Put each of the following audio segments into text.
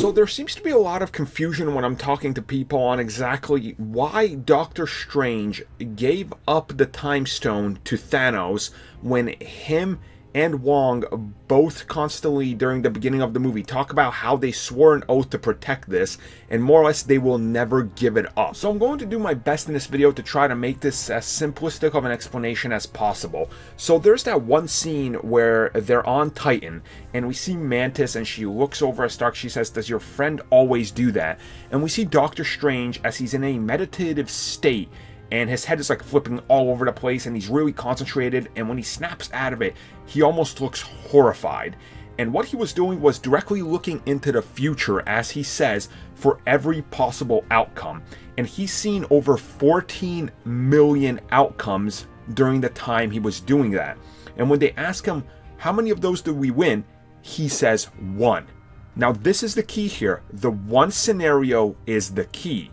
So there seems to be a lot of confusion when I'm talking to people on exactly why Doctor Strange gave up the Time Stone to Thanos when him and Wong both constantly during the beginning of the movie talk about how they swore an oath to protect this, and more or less they will never give it up. So I'm going to do my best in this video to try to make this as simplistic of an explanation as possible. So there's that one scene where they're on Titan and we see Mantis and she looks over at Stark. She says, "Does your friend always do that?" And we see Doctor Strange as he's in a meditative state, and his head is like flipping all over the place and he's really concentrated, and when he snaps out of it, he almost looks horrified. And what he was doing was directly looking into the future, as he says, for every possible outcome. And he's seen over 14 million outcomes during the time he was doing that. And when they ask him, how many of those did we win? He says 1. Now this is the key here. The one scenario is the key.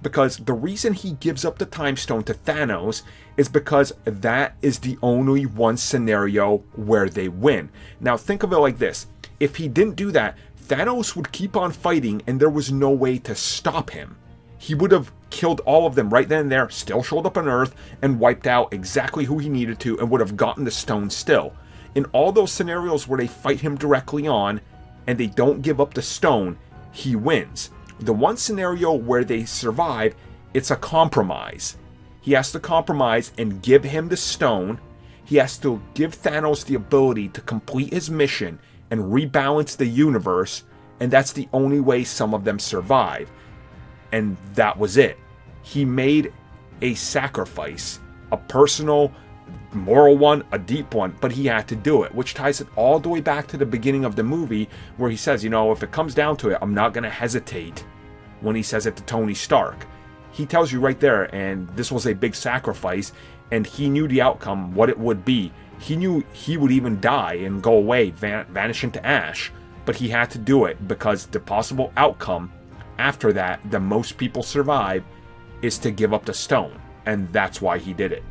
Because the reason he gives up the Time Stone to Thanos is because that is the only one scenario where they win. Now think of it like this. If he didn't do that, Thanos would keep on fighting and there was no way to stop him. He would have killed all of them right then and there, still showed up on Earth, and wiped out exactly who he needed to, and would have gotten the stone still. In all those scenarios where they fight him directly on and they don't give up the stone, he wins. The one scenario where they survive, it's a compromise. He has to compromise and give him the stone. He has to give Thanos the ability to complete his mission and rebalance the universe, and that's the only way some of them survive. And that was it. He made a sacrifice, a personal, moral one, a deep one, but he had to do it, which ties it all the way back to the beginning of the movie where he says, you know, if it comes down to it, I'm not going to hesitate. When he says it to Tony Stark, he tells you right there, and this was a big sacrifice, and he knew the outcome, what it would be. He knew he would even die and go away, vanish into ash, but he had to do it because the possible outcome after that most people survive is to give up the stone, and that's why he did it.